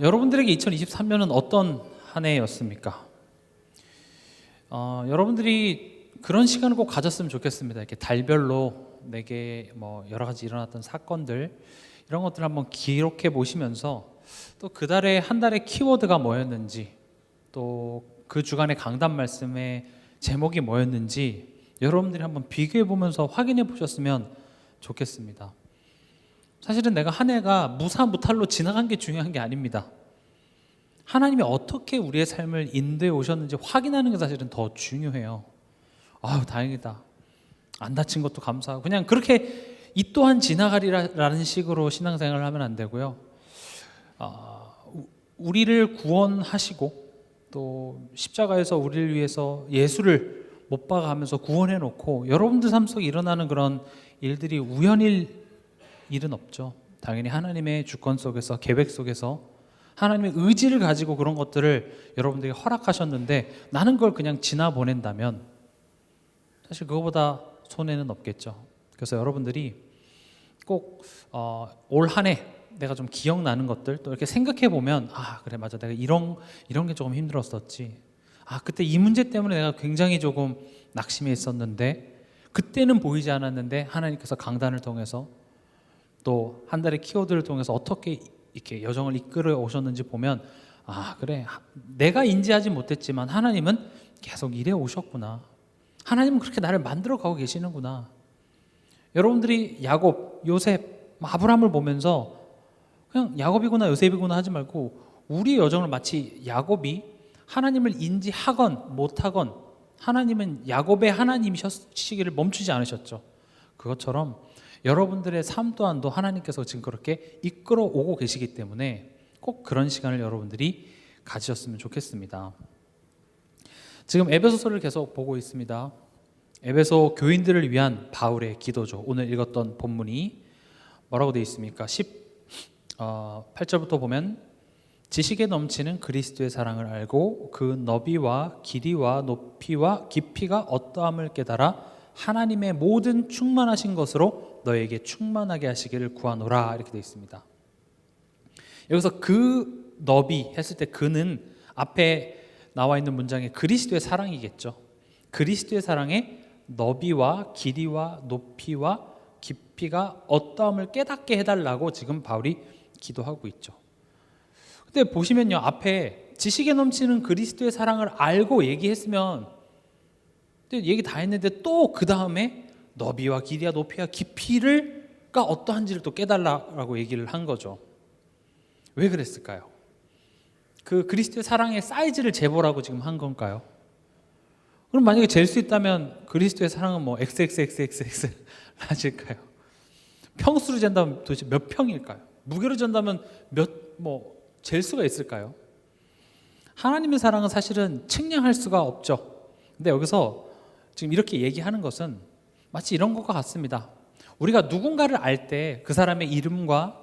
여러분들에게 2023년은 어떤 한 해였습니까? 여러분들이 그런 시간을 꼭 가졌으면 좋겠습니다. 이렇게 달별로 내게 여러 가지 일어났던 사건들, 이런 것들을 한번 기록해 보시면서 또 그 달에 한 달의 키워드가 뭐였는지, 또 그 주간의 강단 말씀의 제목이 뭐였는지 여러분들이 한번 비교해 보면서 확인해 보셨으면 좋겠습니다. 사실은 내가 한 해가 무사무탈로 지나간 게 중요한 게 아닙니다. 하나님이 어떻게 우리의 삶을 인도해 오셨는지 확인하는 게 사실은 더 중요해요. 아유, 다행이다. 안 다친 것도 감사하고, 그냥 그렇게 이 또한 지나가리라는 식으로 신앙생활을 하면 안 되고요. 우리를 구원하시고 또 십자가에서 우리를 위해서 예수를 못 박아가면서 구원해 놓고 여러분들 삶 속에 일어나는 그런 일들이 우연일 일은 없죠. 당연히 하나님의 주권 속에서, 계획 속에서 하나님의 의지를 가지고 그런 것들을 여러분들에게 허락하셨는데, 나는 그걸 그냥 지나보낸다면 사실 그거보다 손해는 없겠죠. 그래서 여러분들이 꼭 올 한 해 내가 좀 기억나는 것들, 또 이렇게 생각해 보면, 그래, 맞아, 내가 이런 게 조금 힘들었었지, 그때 이 문제 때문에 내가 굉장히 조금 낙심해 있었는데, 그때는 보이지 않았는데 하나님께서 강단을 통해서 또 한 달의 키워드를 통해서 어떻게 이렇게 여정을 이끌어 오셨는지 보면, 그래, 내가 인지하지 못했지만 하나님은 계속 이래 오셨구나, 하나님은 그렇게 나를 만들어 가고 계시는구나. 여러분들이 야곱, 요셉, 아브라함을 보면서 그냥 야곱이구나 요셉이구나 하지 말고, 우리의 여정을 마치 야곱이 하나님을 인지하건 못하건 하나님은 야곱의 하나님이시기를 멈추지 않으셨죠. 그것처럼 여러분들의 삶 또한도 하나님께서 지금 그렇게 이끌어 오고 계시기 때문에 꼭 그런 시간을 여러분들이 가지셨으면 좋겠습니다. 지금 에베소서를 계속 보고 있습니다. 에베소 교인들을 위한 바울의 기도죠. 오늘 읽었던 본문이 뭐라고 되어 있습니까? 8절부터 보면, 지식에 넘치는 그리스도의 사랑을 알고 그 너비와 길이와 높이와 깊이가 어떠함을 깨달아 하나님의 모든 충만하신 것으로 너에게 충만하게 하시기를 구하노라, 이렇게 되어 있습니다. 여기서 그 너비 했을 때 그는 앞에 나와 있는 문장에 그리스도의 사랑이겠죠. 그리스도의 사랑의 너비와 길이와 높이와 깊이가 어떠함을 깨닫게 해달라고 지금 바울이 기도하고 있죠. 근데 보시면요, 앞에 지식에 넘치는 그리스도의 사랑을 알고 얘기했으면 얘기 다 했는데, 또 그 다음에 너비와 길이와 높이와 깊이가 어떠한지를 또 깨달라고 얘기를 한 거죠. 왜 그랬을까요? 그 그리스도의 사랑의 사이즈를 재보라고 지금 한 건가요? 그럼 만약에 잴 수 있다면 그리스도의 사랑은 XXXXX 라질까요? 평수로 잰다면 도대체 몇 평일까요? 무게로 잰다면 잴 수가 있을까요? 하나님의 사랑은 사실은 측량할 수가 없죠. 근데 여기서 지금 이렇게 얘기하는 것은 마치 이런 것과 같습니다. 우리가 누군가를 알 때 그 사람의 이름과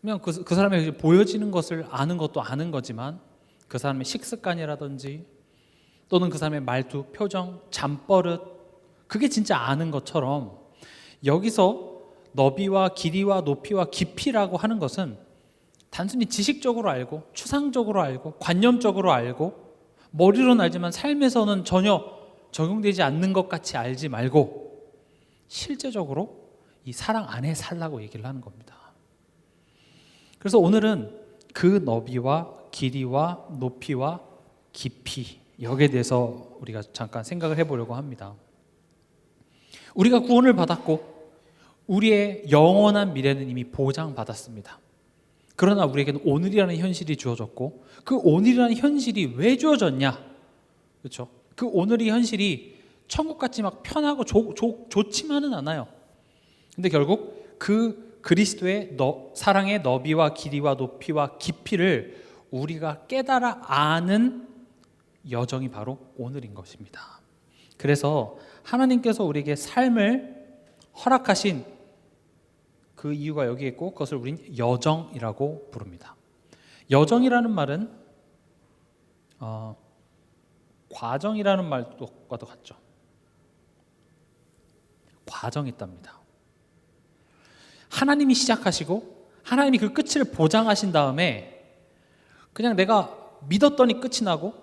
그냥 그 사람의 보여지는 것을 아는 것도 아는 거지만, 그 사람의 식습관이라든지 또는 그 사람의 말투, 표정, 잠버릇, 그게 진짜 아는 것처럼, 여기서 너비와 길이와 높이와 깊이라고 하는 것은 단순히 지식적으로 알고 추상적으로 알고 관념적으로 알고 머리로는 알지만 삶에서는 전혀 적용되지 않는 것 같이 알지 말고, 실제적으로 이 사랑 안에 살라고 얘기를 하는 겁니다. 그래서 오늘은 그 너비와 길이와 높이와 깊이, 여기에 대해서 우리가 잠깐 생각을 해보려고 합니다. 우리가 구원을 받았고 우리의 영원한 미래는 이미 보장받았습니다. 그러나 우리에게는 오늘이라는 현실이 주어졌고, 그 오늘이라는 현실이 왜 주어졌냐? 그렇죠? 그 오늘의 현실이 천국같이 막 편하고 좋지만은 않아요. 근데 결국 그 그리스도의 사랑의 너비와 길이와 높이와 깊이를 우리가 깨달아 아는 여정이 바로 오늘인 것입니다. 그래서 하나님께서 우리에게 삶을 허락하신 그 이유가 여기에 있고, 그것을 우린 여정이라고 부릅니다. 여정이라는 말은 과정이라는 말과도 같죠. 과정이 있답니다. 하나님이 시작하시고 하나님이 그 끝을 보장하신 다음에 그냥 내가 믿었더니 끝이 나고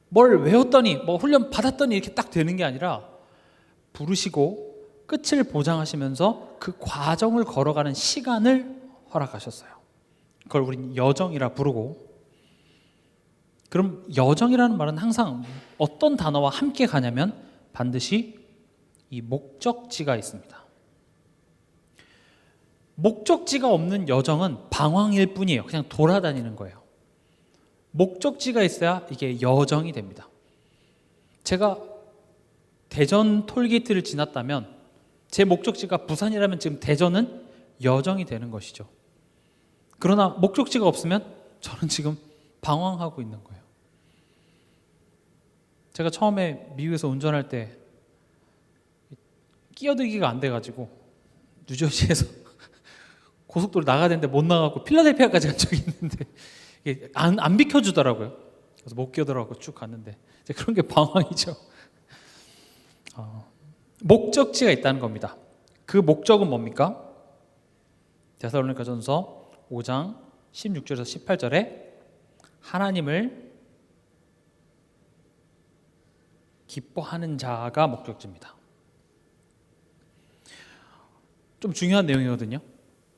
뭘 외웠더니 뭐 훈련 받았더니 이렇게 딱 되는 게 아니라 부르시고 끝을 보장하시면서 그 과정을 걸어가는 시간을 허락하셨어요. 그걸 우린 여정이라 부르고, 그럼 여정이라는 말은 항상 어떤 단어와 함께 가냐면 반드시 이 목적지가 있습니다. 목적지가 없는 여정은 방황일 뿐이에요. 그냥 돌아다니는 거예요. 목적지가 있어야 이게 여정이 됩니다. 제가 대전 톨게이트를 지났다면 제 목적지가 부산이라면 지금 대전은 여정이 되는 것이죠. 그러나 목적지가 없으면 저는 지금 방황하고 있는 거예요. 제가 처음에 미국에서 운전할 때 끼어들기가 안 돼가지고 뉴저지에서 고속도로 나가야 되는데 못 나가고 필라델피아까지 간 적이 있는데 이게 안 비켜주더라고요. 그래서 못 끼어들어가고 쭉 갔는데 이제 그런 게 방황이죠. 목적지가 있다는 겁니다. 그 목적은 뭡니까? 데살로니가전서 5장 16절에서 18절에 하나님을 기뻐하는 자가 목적지입니다. 좀 중요한 내용이거든요.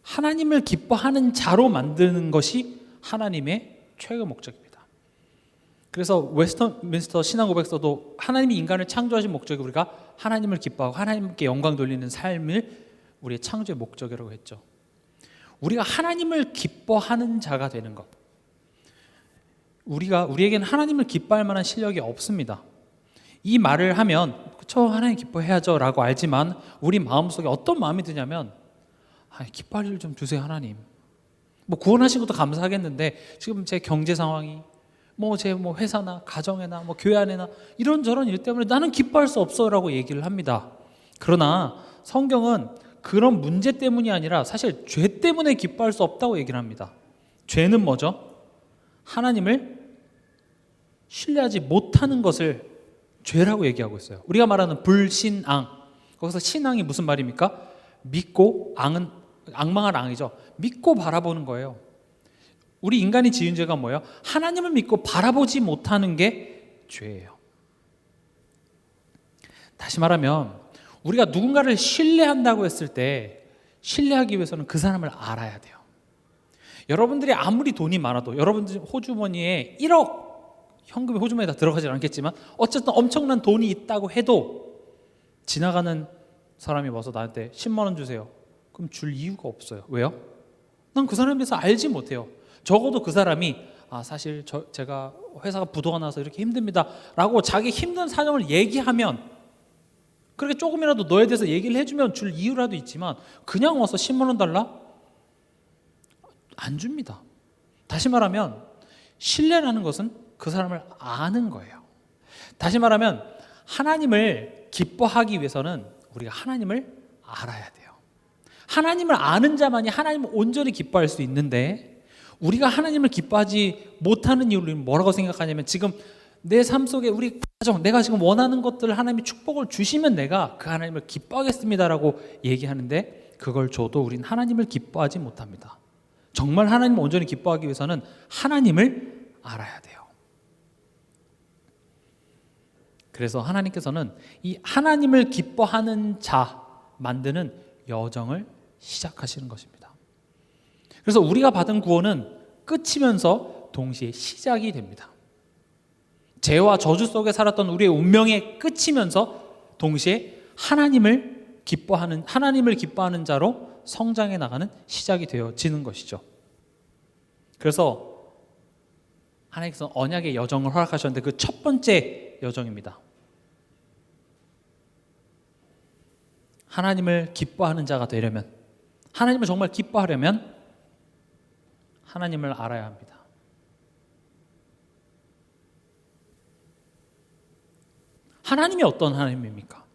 하나님을 기뻐하는 자로 만드는 것이 하나님의 최고 목적입니다. 그래서 웨스터민스터 신앙고백서도 하나님이 인간을 창조하신 목적이 우리가 하나님을 기뻐하고 하나님께 영광 돌리는 삶을 우리의 창조의 목적이라고 했죠. 우리가 하나님을 기뻐하는 자가 되는 것, 우리에게는 하나님을 기뻐할 만한 실력이 없습니다. 이 말을 하면 그쵸, 하나님 기뻐해야죠 라고 알지만 우리 마음속에 어떤 마음이 드냐면 기뻐할 일 좀 주세요 하나님. 뭐 구원하신 것도 감사하겠는데 지금 제 경제 상황이 제 회사나 가정에나 교회 안에나 이런저런 일 때문에 나는 기뻐할 수 없어라고 얘기를 합니다. 그러나 성경은 그런 문제 때문이 아니라 사실 죄 때문에 기뻐할 수 없다고 얘기를 합니다. 죄는 뭐죠? 하나님을 신뢰하지 못하는 것을 죄라고 얘기하고 있어요. 우리가 말하는 불신앙, 거기서 신앙이 무슨 말입니까? 믿고, 앙은 악망한 앙이죠. 믿고 바라보는 거예요. 우리 인간이 지은 죄가 뭐예요? 하나님을 믿고 바라보지 못하는 게 죄예요. 다시 말하면 우리가 누군가를 신뢰한다고 했을 때 신뢰하기 위해서는 그 사람을 알아야 돼요. 여러분들이 아무리 돈이 많아도 여러분들 호주머니에 1억 현금이 호주머니에 다 들어가지 않겠지만 어쨌든 엄청난 돈이 있다고 해도 지나가는 사람이 와서 나한테 10만 원 주세요. 그럼 줄 이유가 없어요. 왜요? 난 그 사람에 대해서 알지 못해요. 적어도 그 사람이 사실 제가 회사가 부도가 나서 이렇게 힘듭니다 라고 자기 힘든 사정을 얘기하면, 그렇게 조금이라도 너에 대해서 얘기를 해주면 줄 이유라도 있지만 그냥 와서 10만 원 달라? 안 줍니다. 다시 말하면 신뢰라는 것은 그 사람을 아는 거예요. 다시 말하면 하나님을 기뻐하기 위해서는 우리가 하나님을 알아야 돼요. 하나님을 아는 자만이 하나님을 온전히 기뻐할 수 있는데 우리가 하나님을 기뻐하지 못하는 이유를 뭐라고 생각하냐면 지금 내 삶 속에 우리 가정, 내가 지금 원하는 것들을 하나님이 축복을 주시면 내가 그 하나님을 기뻐하겠습니다라고 얘기하는데 그걸 줘도 우린 하나님을 기뻐하지 못합니다. 정말 하나님을 온전히 기뻐하기 위해서는 하나님을 알아야 돼요. 그래서 하나님께서는 이 하나님을 기뻐하는 자 만드는 여정을 시작하시는 것입니다. 그래서 우리가 받은 구원은 끝이면서 동시에 시작이 됩니다. 죄와 저주 속에 살았던 우리의 운명의 끝이면서 동시에 하나님을 기뻐하는 자로 성장해 나가는 시작이 되어지는 것이죠. 그래서 하나님께서 언약의 여정을 허락하셨는데 그 첫 번째 여정입니다. 하나님을 기뻐하는 자가 되려면, 하나님을 정말 기뻐하려면 하나님을 알아야 합니다. 하나님이 어떤 하나님입니까?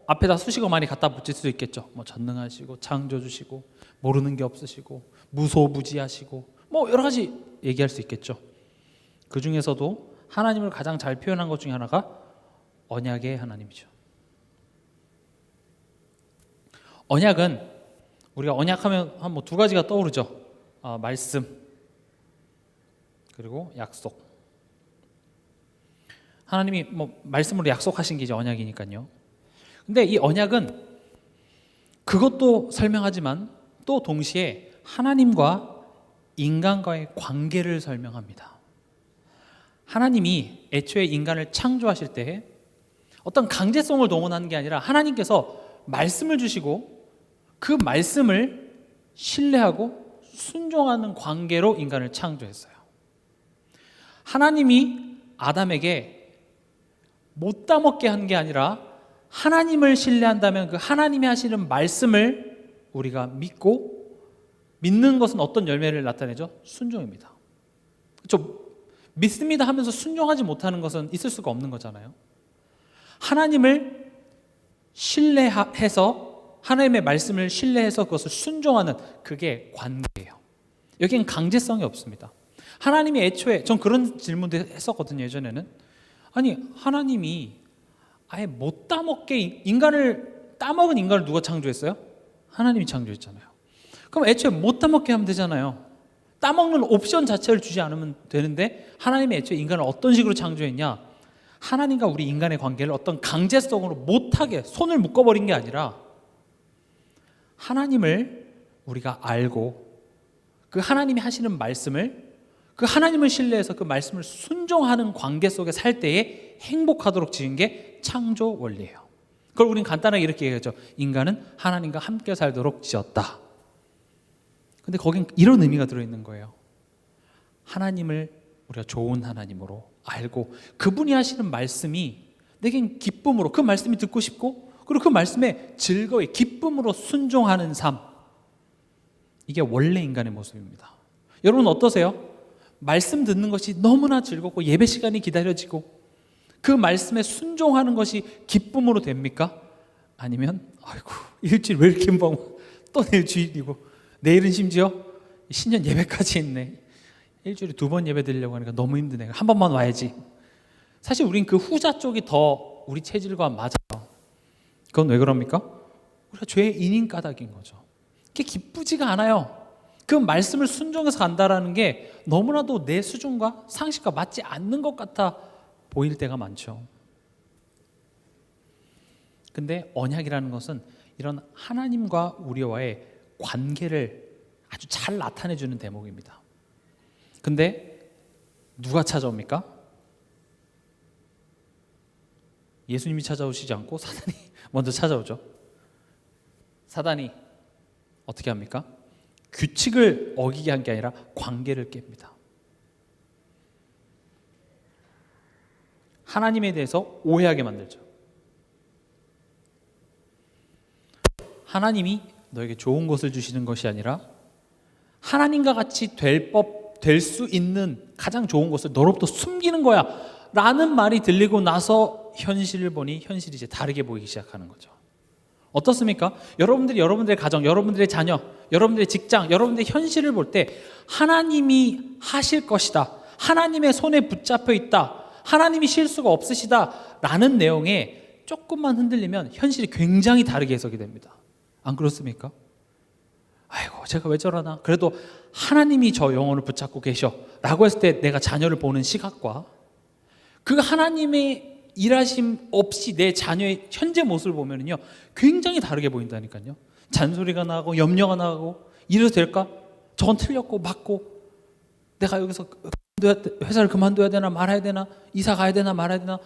앞에다 수식어 많이 갖다 붙일 수도 있겠죠. 전능하시고 창조주시고 모르는 게 없으시고 무소부지하시고 여러 가지 얘기할 수 있겠죠. 그 중에서도 하나님을 가장 잘 표현한 것 중에 하나가 언약의 하나님이죠. 언약은 우리가 언약하면 한 두 가지가 떠오르죠. 말씀, 그리고 약속. 하나님이 말씀으로 약속하신 게 이제 언약이니까요. 근데 이 언약은 그것도 설명하지만 또 동시에 하나님과 인간과의 관계를 설명합니다. 하나님이 애초에 인간을 창조하실 때 어떤 강제성을 동원하는 게 아니라 하나님께서 말씀을 주시고 그 말씀을 신뢰하고 순종하는 관계로 인간을 창조했어요. 하나님이 아담에게 못 따먹게 한 게 아니라 하나님을 신뢰한다면 그 하나님이 하시는 말씀을 우리가 믿고, 믿는 것은 어떤 열매를 나타내죠? 순종입니다. 그렇죠? 믿습니다 하면서 순종하지 못하는 것은 있을 수가 없는 거잖아요. 하나님을 신뢰해서, 하나님의 말씀을 신뢰해서 그것을 순종하는, 그게 관계예요. 여기엔 강제성이 없습니다. 하나님이 애초에, 전 그런 질문도 했었거든요, 예전에는. 아니, 하나님이 아예 못 따먹게 따먹은 인간을 누가 창조했어요? 하나님이 창조했잖아요. 그럼 애초에 못 따먹게 하면 되잖아요. 따먹는 옵션 자체를 주지 않으면 되는데 하나님이 애초에 인간을 어떤 식으로 창조했냐? 하나님과 우리 인간의 관계를 어떤 강제성으로 못하게 손을 묶어버린 게 아니라 하나님을 우리가 알고 그 하나님이 하시는 말씀을, 그 하나님을 신뢰해서 그 말씀을 순종하는 관계 속에 살 때에 행복하도록 지은 게 창조 원리예요. 그걸 우리는 간단하게 이렇게 얘기하죠. 인간은 하나님과 함께 살도록 지었다. 근데 거긴 이런 의미가 들어있는 거예요. 하나님을 우리가 좋은 하나님으로 알고 그분이 하시는 말씀이 내겐 기쁨으로, 그 말씀이 듣고 싶고, 그리고 그 말씀에 즐거이 기쁨으로 순종하는 삶, 이게 원래 인간의 모습입니다. 여러분 어떠세요? 말씀 듣는 것이 너무나 즐겁고 예배 시간이 기다려지고 그 말씀에 순종하는 것이 기쁨으로 됩니까? 아니면 아이고 일주일 왜 이렇게 또 내일 주일이고 내일은 심지어 신년 예배까지 있네, 일주일에 2번 예배 드리려고 하니까 너무 힘드네, 한 번만 와야지. 사실 우린 그 후자 쪽이 더 우리 체질과 맞아요. 그건 왜 그럽니까? 우리가 죄의 인인 까닭인 거죠. 그게 기쁘지가 않아요. 그 말씀을 순종해서 간다라는 게 너무나도 내 수준과 상식과 맞지 않는 것 같아 보일 때가 많죠. 근데 언약이라는 것은 이런 하나님과 우리와의 관계를 아주 잘 나타내주는 대목입니다. 근데 누가 찾아옵니까? 예수님이 찾아오시지 않고 사단이 먼저 찾아오죠. 사단이 어떻게 합니까? 규칙을 어기게 한 게 아니라 관계를 깹니다. 하나님에 대해서 오해하게 만들죠. 하나님이 너에게 좋은 것을 주시는 것이 아니라 하나님과 같이 될 수 있는 가장 좋은 것을 너로부터 숨기는 거야 라는 말이 들리고 나서 현실을 보니 현실이 이제 다르게 보이기 시작하는 거죠. 어떻습니까? 여러분들이 여러분들의 가정, 여러분들의 자녀, 여러분들의 직장, 여러분들의 현실을 볼 때 하나님이 하실 것이다, 하나님의 손에 붙잡혀 있다, 하나님이 실수가 없으시다 라는 내용에 조금만 흔들리면 현실이 굉장히 다르게 해석이 됩니다. 안 그렇습니까? 아이고 제가 왜 저러나, 그래도 하나님이 저 영혼을 붙잡고 계셔 라고 했을 때 내가 자녀를 보는 시각과 그 하나님의 일하심 없이 내 자녀의 현재 모습을 보면요 굉장히 다르게 보인다니까요. 잔소리가 나고 염려가 나고, 이래도 될까? 저건 틀렸고 맞고, 내가 여기서 회사를 그만둬야 되나 말아야 되나, 이사 가야 되나 말아야 되나.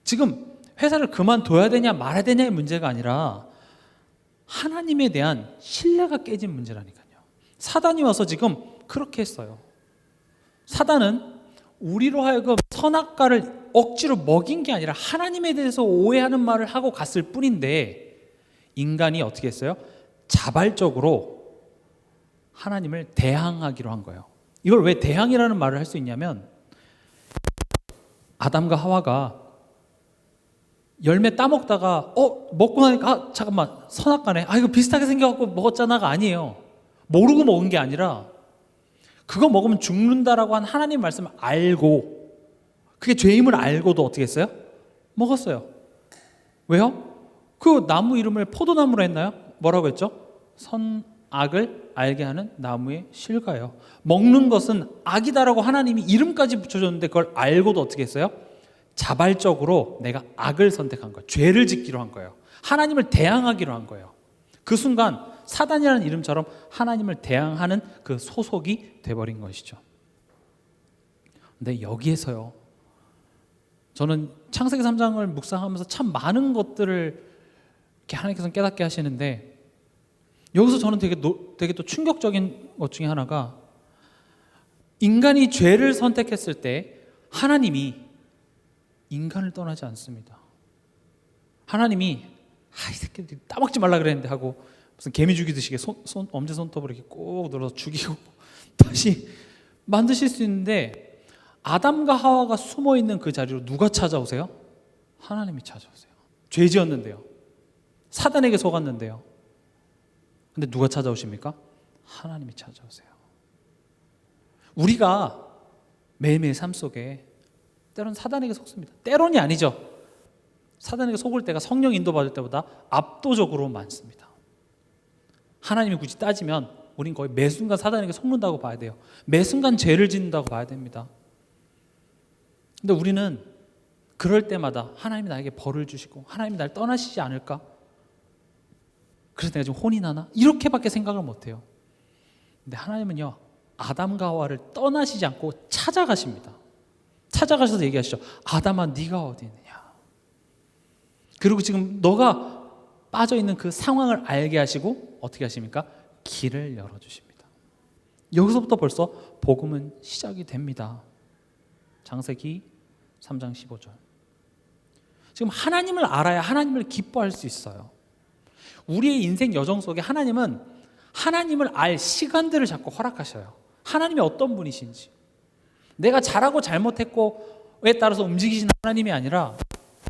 지금 회사를 그만둬야 되냐 말아야 되냐의 문제가 아니라 하나님에 대한 신뢰가 깨진 문제라니까요. 사단이 와서 지금 그렇게 했어요. 사단은 우리로 하여금 선악과를 억지로 먹인 게 아니라 하나님에 대해서 오해하는 말을 하고 갔을 뿐인데, 인간이 어떻게 했어요? 자발적으로 하나님을 대항하기로 한 거예요. 이걸 왜 대항이라는 말을 할 수 있냐면, 아담과 하와가 열매 따먹다가 먹고 나니까 잠깐만 선악과네, 이거 비슷하게 생겨갖고 먹었잖아가 아니에요. 모르고 먹은 게 아니라 그거 먹으면 죽는다라고 한 하나님 말씀을 알고, 그게 죄임을 알고도 어떻게 했어요? 먹었어요. 왜요? 그 나무 이름을 포도나무로 했나요? 뭐라고 했죠? 선악을 알게 하는 나무의 실과예요. 먹는 것은 악이다라고 하나님이 이름까지 붙여줬는데 그걸 알고도 어떻게 했어요? 자발적으로 내가 악을 선택한 거예요. 죄를 짓기로 한 거예요. 하나님을 대항하기로 한 거예요. 그 순간 사단이라는 이름처럼 하나님을 대항하는 그 소속이 돼버린 것이죠. 근데 여기에서요, 저는 창세기 3장을 묵상하면서 참 많은 것들을 이렇게 하나님께서는 깨닫게 하시는데, 여기서 저는 되게 또 충격적인 것 중에 하나가, 인간이 죄를 선택했을 때 하나님이 인간을 떠나지 않습니다. 하나님이 이 새끼들이 따먹지 말라 그랬는데 하고 무슨 개미 죽이듯이 엄지 손톱으로 이렇게 꼭 눌러서 죽이고 다시 만드실 수 있는데, 아담과 하와가 숨어 있는 그 자리로 누가 찾아오세요? 하나님이 찾아오세요. 죄 지었는데요. 사단에게 속았는데요. 근데 누가 찾아오십니까? 하나님이 찾아오세요. 우리가 매일매일 삶 속에 때로는 사단에게 속습니다. 때론이 아니죠. 사단에게 속을 때가 성령 인도받을 때보다 압도적으로 많습니다. 하나님이 굳이 따지면 우린 거의 매 순간 사단에게 속는다고 봐야 돼요. 매 순간 죄를 짓는다고 봐야 됩니다. 근데 우리는 그럴 때마다 하나님이 나에게 벌을 주시고 하나님이 날 떠나시지 않을까? 그래서 내가 지금 혼이 나나? 이렇게밖에 생각을 못해요. 근데 하나님은요, 아담과 하와를 떠나시지 않고 찾아가십니다. 찾아가셔서 얘기하시죠. 아담아, 네가 어디 있느냐? 그리고 지금 너가 빠져있는 그 상황을 알게 하시고 어떻게 하십니까? 길을 열어주십니다. 여기서부터 벌써 복음은 시작이 됩니다. 창세기 3장 15절. 지금 하나님을 알아야 하나님을 기뻐할 수 있어요. 우리의 인생 여정 속에 하나님은 하나님을 알 시간들을 자꾸 허락하셔요. 하나님이 어떤 분이신지, 내가 잘하고 잘못했고에 따라서 움직이시는 하나님이 아니라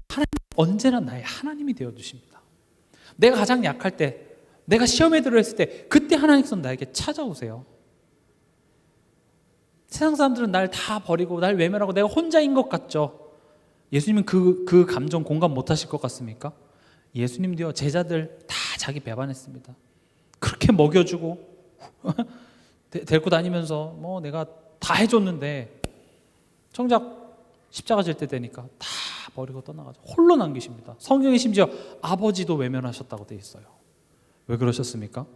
하나님 언제나 나의 하나님이 되어주십니다. 내가 가장 약할 때, 내가 시험에 들어있을 때, 그때 하나님께서 나에게 찾아오세요. 세상 사람들은 날 다 버리고 날 외면하고 내가 혼자인 것 같죠. 예수님은 그 감정 공감 못하실 것 같습니까? 예수님도요, 제자들 다 자기 배반했습니다. 그렇게 먹여주고 데리고 다니면서 뭐 내가 다 해줬는데 정작 십자가 질 때 되니까 다 버리고 떠나가죠. 홀로 남기십니다. 성경에 심지어 아버지도 외면하셨다고 되어 있어요. 왜 그러셨습니까?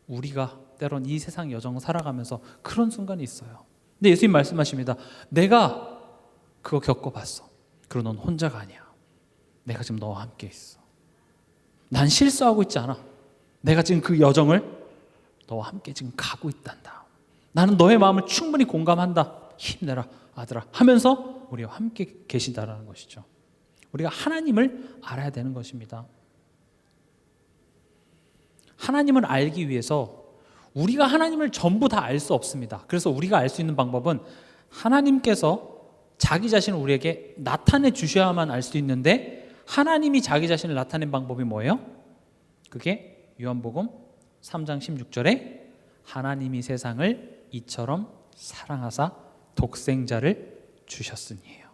우리가 때론 이 세상 여정을 살아가면서 그런 순간이 있어요. 근데 예수님 말씀하십니다. 내가 그거 겪어봤어. 그리고 넌 혼자가 아니야. 내가 지금 너와 함께 있어. 난 실수하고 있지 않아. 내가 지금 그 여정을 너와 함께 지금 가고 있단다. 나는 너의 마음을 충분히 공감한다. 힘내라 아들아 하면서 우리와 함께 계시다라는 것이죠. 우리가 하나님을 알아야 되는 것입니다. 하나님을 알기 위해서 우리가 하나님을 전부 다 알 수 없습니다. 그래서 우리가 알 수 있는 방법은 하나님께서 자기 자신을 우리에게 나타내 주셔야만 알 수 있는데, 하나님이 자기 자신을 나타낸 방법이 뭐예요? 그게 요한복음 3장 16절에 하나님이 세상을 이처럼 사랑하사 독생자를 주셨으니에요.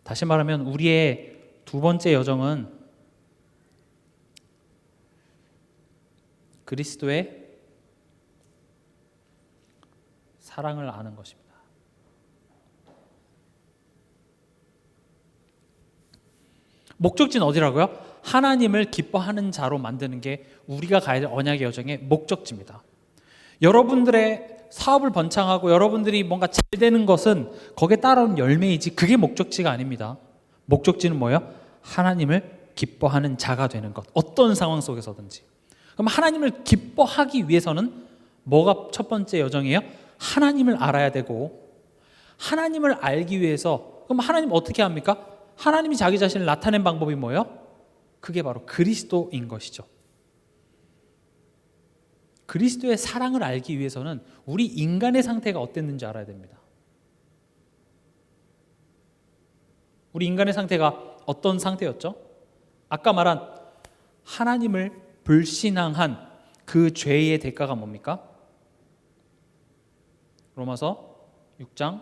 다시 말하면 우리의 두 번째 여정은 그리스도의 사랑을 아는 것입니다. 목적지는 어디라고요? 하나님을 기뻐하는 자로 만드는 게 우리가 가야 될 언약의 여정의 목적지입니다. 여러분들의 사업을 번창하고 여러분들이 뭔가 잘 되는 것은 거기에 따라온 열매이지 그게 목적지가 아닙니다. 목적지는 뭐예요? 하나님을 기뻐하는 자가 되는 것. 어떤 상황 속에서든지. 그럼 하나님을 기뻐하기 위해서는 뭐가 첫 번째 여정이에요? 하나님을 알아야 되고, 하나님을 알기 위해서 그럼 하나님 어떻게 합니까? 하나님이 자기 자신을 나타낸 방법이 뭐예요? 그게 바로 그리스도인 것이죠. 그리스도의 사랑을 알기 위해서는 우리 인간의 상태가 어땠는지 알아야 됩니다. 우리 인간의 상태가 어떤 상태였죠? 아까 말한 하나님을 불신앙한 그 죄의 대가가 뭡니까? 로마서 6장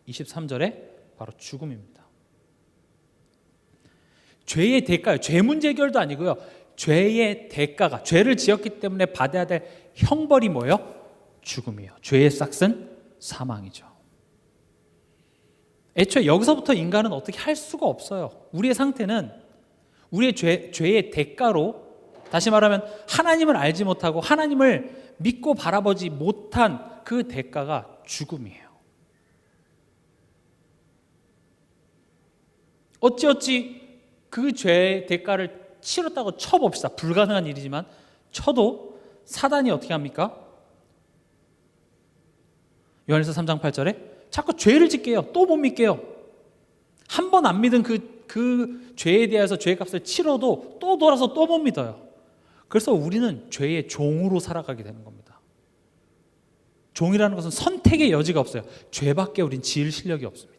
23절에 바로 죽음입니다. 죄의 대가요. 죄 문제 해결도 아니고요. 죄의 대가가, 죄를 지었기 때문에 받아야 될 형벌이 뭐예요? 죽음이에요. 죄의 싹은 사망이죠. 애초에 여기서부터 인간은 어떻게 할 수가 없어요. 우리의 상태는 우리의 죄의 대가로, 다시 말하면 하나님을 알지 못하고 하나님을 믿고 바라보지 못한 그 대가가 죽음이에요. 어찌어찌 그 죄의 대가를 치렀다고 쳐봅시다. 불가능한 일이지만 쳐도 사단이 어떻게 합니까? 요한일서 3장 8절에 자꾸 죄를 짓게요. 또 못 믿게요. 한 번 안 믿은 그 죄에 대해서 죄의 값을 치러도 또 돌아서 또 못 믿어요. 그래서 우리는 죄의 종으로 살아가게 되는 겁니다. 종이라는 것은 선택의 여지가 없어요. 죄밖에 우린 지을 실력이 없습니다.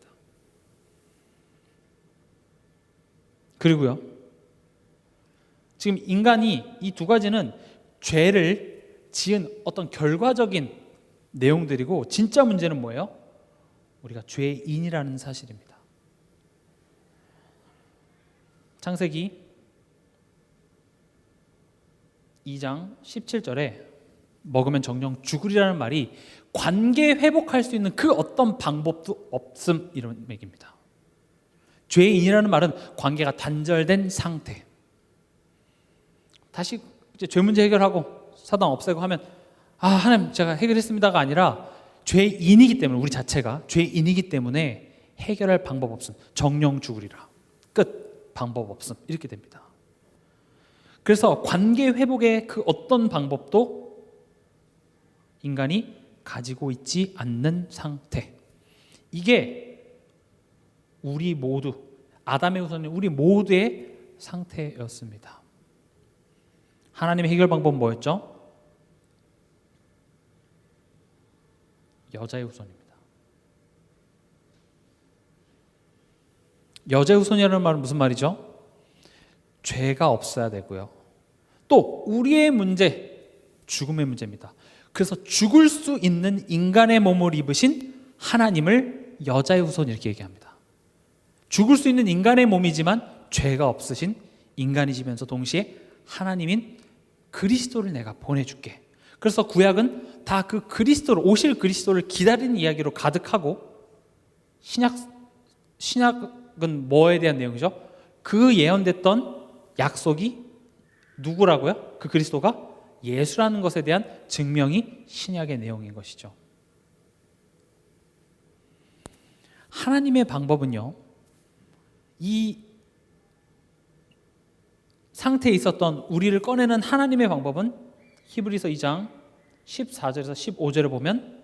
그리고요, 지금 인간이 이 두 가지는 죄를 지은 어떤 결과적인 내용들이고, 진짜 문제는 뭐예요? 우리가 죄인이라는 사실입니다. 창세기 2장 17절에 먹으면 정령 죽으리라는 말이 관계 회복할 수 있는 그 어떤 방법도 없음, 이런 얘기입니다. 죄인이라는 말은 관계가 단절된 상태. 다시 이제 죄 문제 해결하고 사단 없애고 하면 하나님 제가 해결했습니다가 아니라 죄인이기 때문에, 우리 자체가 죄인이기 때문에 해결할 방법 없음. 정령 죽으리라. 끝. 방법 없음. 이렇게 됩니다. 그래서 관계 회복의 그 어떤 방법도 인간이 가지고 있지 않는 상태. 이게 우리 모두, 아담의 후손인 우리 모두의 상태였습니다. 하나님의 해결 방법은 뭐였죠? 여자의 후손입니다. 여자의 후손이라는 말은 무슨 말이죠? 죄가 없어야 되고요. 또 우리의 문제, 죽음의 문제입니다. 그래서 죽을 수 있는 인간의 몸을 입으신 하나님을 여자의 후손, 이렇게 얘기합니다. 죽을 수 있는 인간의 몸이지만 죄가 없으신 인간이시면서 동시에 하나님인 그리스도를 내가 보내줄게. 그래서 구약은 다 그 그리스도를, 오실 그리스도를 기다리는 이야기로 가득하고, 신약은 뭐에 대한 내용이죠? 그 예언됐던 약속이 누구라고요? 그 그리스도가 예수라는 것에 대한 증명이 신약의 내용인 것이죠. 하나님의 방법은요, 이 상태에 있었던 우리를 꺼내는 하나님의 방법은 히브리서 2장 14절에서 15절을 보면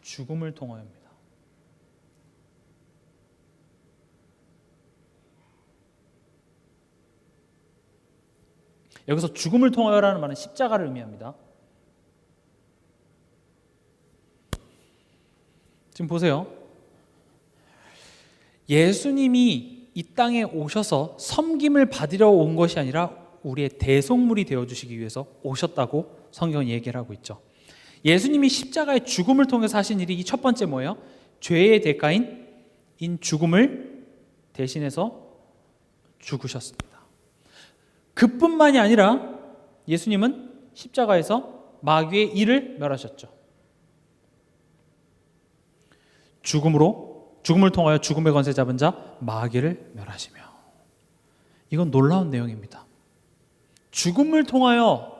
죽음을 통하여입니다. 여기서 죽음을 통하여라는 말은 십자가를 의미합니다. 지금 보세요. 예수님이 이 땅에 오셔서 섬김을 받으러 온 것이 아니라 우리의 대속물이 되어주시기 위해서 오셨다고 성경은 얘기를 하고 있죠. 예수님이 십자가의 죽음을 통해서 하신 일이 이 첫 번째 뭐예요? 죄의 대가인 죽음을 대신해서 죽으셨습니다. 그뿐만이 아니라 예수님은 십자가에서 마귀의 일을 멸하셨죠. 죽음을 통하여 죽음의 권세 잡은 자 마귀를 멸하시며. 이건 놀라운 내용입니다. 죽음을 통하여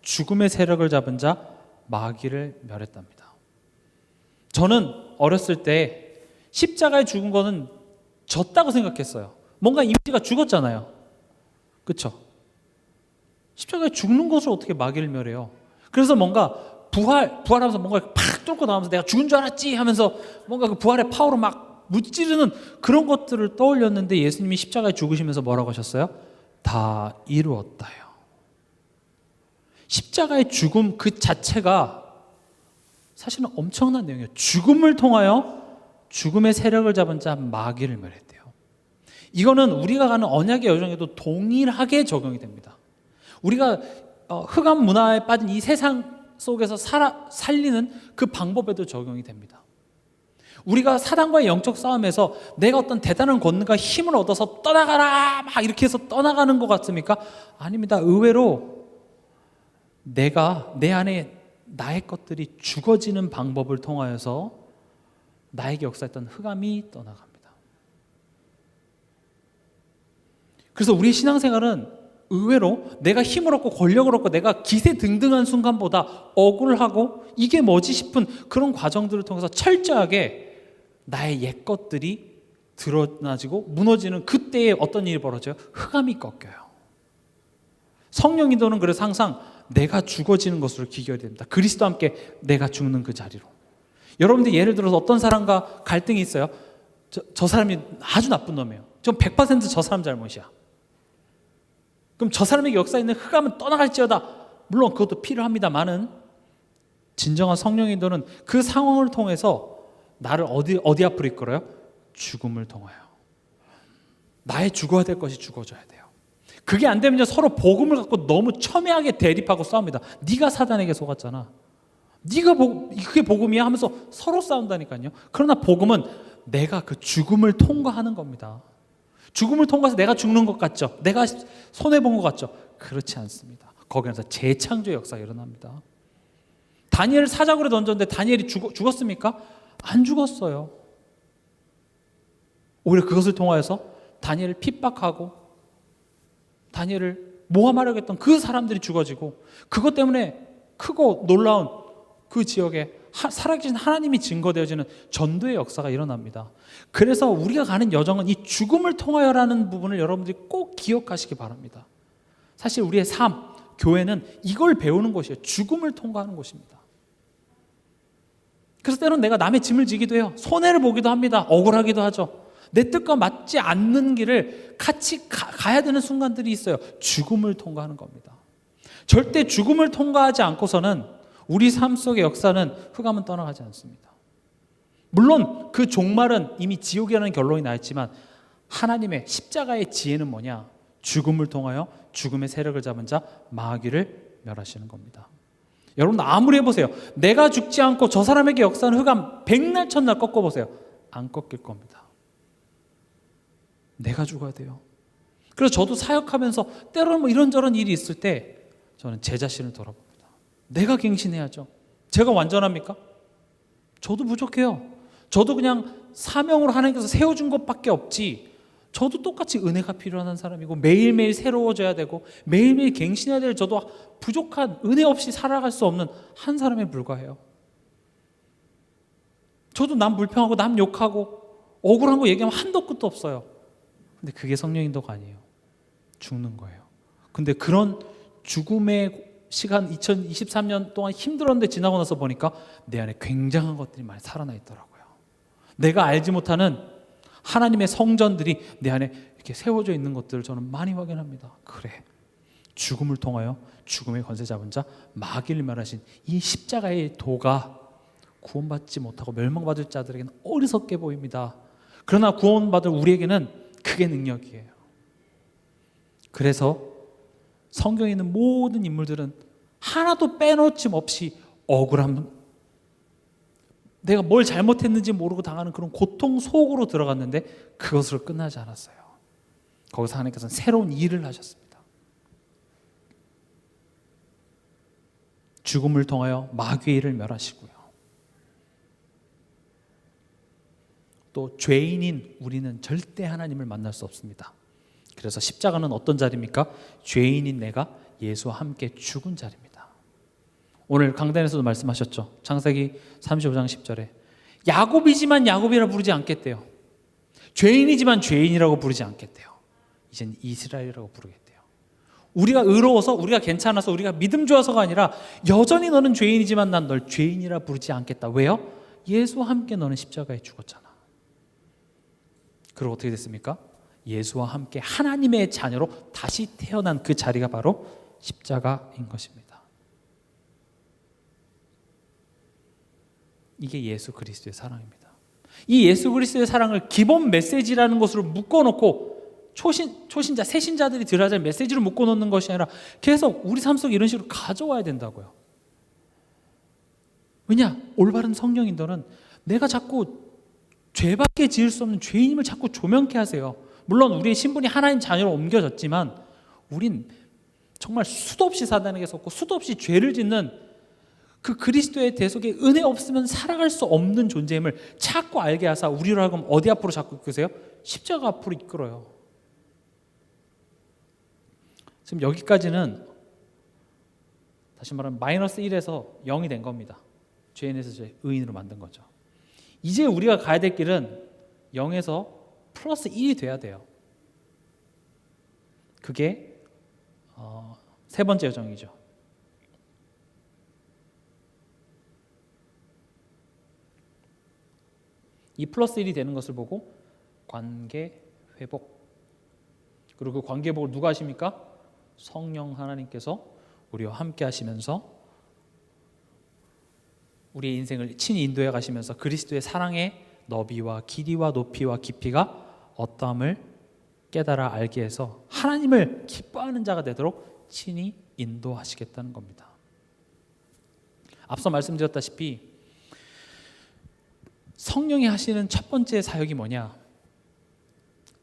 죽음의 세력을 잡은 자 마귀를 멸했답니다. 저는 어렸을 때 십자가에 죽은 거는 졌다고 생각했어요. 뭔가 이미지가 죽었잖아요. 그렇죠? 십자가에 죽는 것을 어떻게 마귀를 멸해요? 그래서 뭔가 부활하면서 뭔가 팍 뚫고 나오면서 내가 죽은 줄 알았지 하면서 뭔가 그 부활의 파워로 막 무찌르는 그런 것들을 떠올렸는데, 예수님이 십자가에 죽으시면서 뭐라고 하셨어요? 다 이루었다요. 십자가의 죽음 그 자체가 사실은 엄청난 내용이에요. 죽음을 통하여 죽음의 세력을 잡은 자 마귀를 멸했대요. 이거는 우리가 가는 언약의 여정에도 동일하게 적용이 됩니다. 우리가 흑암 문화에 빠진 이 세상 속에서 살리는 그 방법에도 적용이 됩니다. 우리가 사단과의 영적 싸움에서 내가 어떤 대단한 권능과 힘을 얻어서 떠나가라 막 이렇게 해서 떠나가는 것 같습니까? 아닙니다. 의외로 내가 내 안에 나의 것들이 죽어지는 방법을 통하여서 나에게 역사했던 흑암이 떠나갑니다. 그래서 우리 신앙생활은 의외로 내가 힘을 얻고 권력을 얻고 내가 기세등등한 순간보다 억울하고 이게 뭐지 싶은 그런 과정들을 통해서 철저하게 나의 옛 것들이 드러나지고 무너지는 그때에 어떤 일이 벌어져요? 흑암이 꺾여요. 성령 인도는 그래서 항상 내가 죽어지는 것으로 기결이 됩니다. 그리스도와 함께 내가 죽는 그 자리로. 여러분들 예를 들어서 어떤 사람과 갈등이 있어요. 저 사람이 아주 나쁜 놈이에요. 좀 100%저 사람 잘못이야. 그럼 저 사람에게 역사에 있는 흑암은 떠나갈지어다. 물론 그것도 필요합니다만은 진정한 성령 인도는 그 상황을 통해서 나를 어디 앞으로 이끌어요? 죽음을 통하여. 나의 죽어야 될 것이 죽어져야 돼요. 그게 안 되면 서로 복음을 갖고 너무 첨예하게 대립하고 싸웁니다. 네가 사단에게 속았잖아. 네가 그게 복음이야 하면서 서로 싸운다니까요. 그러나 복음은 내가 그 죽음을 통과하는 겁니다. 죽음을 통과해서 내가 죽는 것 같죠? 내가 손해본 것 같죠? 그렇지 않습니다. 거기에서 재창조의 역사가 일어납니다. 다니엘을 사자굴에 던졌는데 다니엘이 죽었습니까? 안 죽었어요. 오히려 그것을 통하여서 다니엘을 핍박하고 다니엘을 모함하려고 했던 그 사람들이 죽어지고 그것 때문에 크고 놀라운 그 지역에 살아계신 하나님이 증거되어지는 전도의 역사가 일어납니다. 그래서 우리가 가는 여정은 이 죽음을 통하여라는 부분을 여러분들이 꼭 기억하시기 바랍니다. 사실 우리의 삶, 교회는 이걸 배우는 곳이에요. 죽음을 통과하는 곳입니다. 그래서 때로는 내가 남의 짐을 지기도 해요. 손해를 보기도 합니다. 억울하기도 하죠. 내 뜻과 맞지 않는 길을 같이 가야 되는 순간들이 있어요. 죽음을 통과하는 겁니다. 절대 죽음을 통과하지 않고서는 우리 삶 속의 역사는 흑암은 떠나가지 않습니다. 물론 그 종말은 이미 지옥이라는 결론이 나 있지만 하나님의 십자가의 지혜는 뭐냐? 죽음을 통하여 죽음의 세력을 잡은 자 마귀를 멸하시는 겁니다. 여러분 아무리 해보세요. 내가 죽지 않고 저 사람에게 역사하는 흑암 백날 천날 꺾어보세요. 안 꺾일 겁니다. 내가 죽어야 돼요. 그래서 저도 사역하면서 때로는 뭐 이런저런 일이 있을 때 저는 제 자신을 돌아봅니다. 내가 갱신해야죠. 제가 완전합니까? 저도 부족해요. 저도 그냥 사명으로 하나님께서 세워준 것밖에 없지. 저도 똑같이 은혜가 필요한 사람이고 매일매일 새로워져야 되고 매일매일 갱신해야 될 저도 부족한 은혜 없이 살아갈 수 없는 한 사람에 불과해요. 저도 남 불평하고 남 욕하고 억울한 거 얘기하면 한도 끝도 없어요. 근데 그게 성령 인도가 아니에요. 죽는 거예요. 근데 그런 죽음의 시간 2023년 동안 힘들었는데 지나고 나서 보니까 내 안에 굉장한 것들이 많이 살아나 있더라고요. 내가 알지 못하는 하나님의 성전들이 내 안에 이렇게 세워져 있는 것들을 저는 많이 확인합니다. 그래, 죽음을 통하여 죽음의 권세 잡은 자 마귀를 멸하신 이 십자가의 도가 구원받지 못하고 멸망받을 자들에게는 어리석게 보입니다. 그러나 구원받을 우리에게는 그게 능력이에요. 그래서 성경에 있는 모든 인물들은 하나도 빼놓지 없이 억울함, 내가 뭘 잘못했는지 모르고 당하는 그런 고통 속으로 들어갔는데 그것으로 끝나지 않았어요. 거기서 하나님께서는 새로운 일을 하셨습니다. 죽음을 통하여 마귀의 일을 멸하시고요. 또 죄인인 우리는 절대 하나님을 만날 수 없습니다. 그래서 십자가는 어떤 자리입니까? 죄인인 내가 예수와 함께 죽은 자리입니다. 오늘 강단에서도 말씀하셨죠. 창세기 35장 10절에 야곱이지만 야곱이라 부르지 않겠대요. 죄인이지만 죄인이라고 부르지 않겠대요. 이젠 이스라엘이라고 부르겠대요. 우리가 의로워서, 우리가 괜찮아서, 우리가 믿음 좋아서가 아니라 여전히 너는 죄인이지만 난 널 죄인이라 부르지 않겠다. 왜요? 예수와 함께 너는 십자가에 죽었잖아. 그리고 어떻게 됐습니까? 예수와 함께 하나님의 자녀로 다시 태어난 그 자리가 바로 십자가인 것입니다. 이게 예수 그리스도의 사랑입니다. 이 예수 그리스도의 사랑을 기본 메시지라는 것으로 묶어놓고 초신자, 새신자들이 들어야 될 메시지로 묶어놓는 것이 아니라 계속 우리 삶 속에 이런 식으로 가져와야 된다고요. 왜냐? 올바른 성령 인도는 내가 자꾸 죄밖에 지을 수 없는 죄인임을 자꾸 조명케 하세요. 물론 우리의 신분이 하나님 자녀로 옮겨졌지만 우린 정말 수도 없이 사단에게 속고 수도 없이 죄를 짓는 그 그리스도의 대속에 은혜 없으면 살아갈 수 없는 존재임을 자꾸 알게 하사 우리로 하여금 어디 앞으로 자꾸 이끄세요? 십자가 앞으로 이끌어요. 지금 여기까지는 다시 말하면 마이너스 1에서 0이 된 겁니다. 죄인에서 의인으로 만든 거죠. 이제 우리가 가야 될 길은 0에서 플러스 1이 돼야 돼요. 그게 세 번째 여정이죠. 이 플러스 1이 되는 것을 보고 관계 회복. 그리고 그 관계 회복을 누가 하십니까? 성령 하나님께서 우리와 함께 하시면서 우리의 인생을 친히 인도해 가시면서 그리스도의 사랑의 너비와 길이와 높이와 깊이가 어떠함을 깨달아 알게 해서 하나님을 기뻐하는 자가 되도록 친히 인도하시겠다는 겁니다. 앞서 말씀드렸다시피 성령이 하시는 첫 번째 사역이 뭐냐?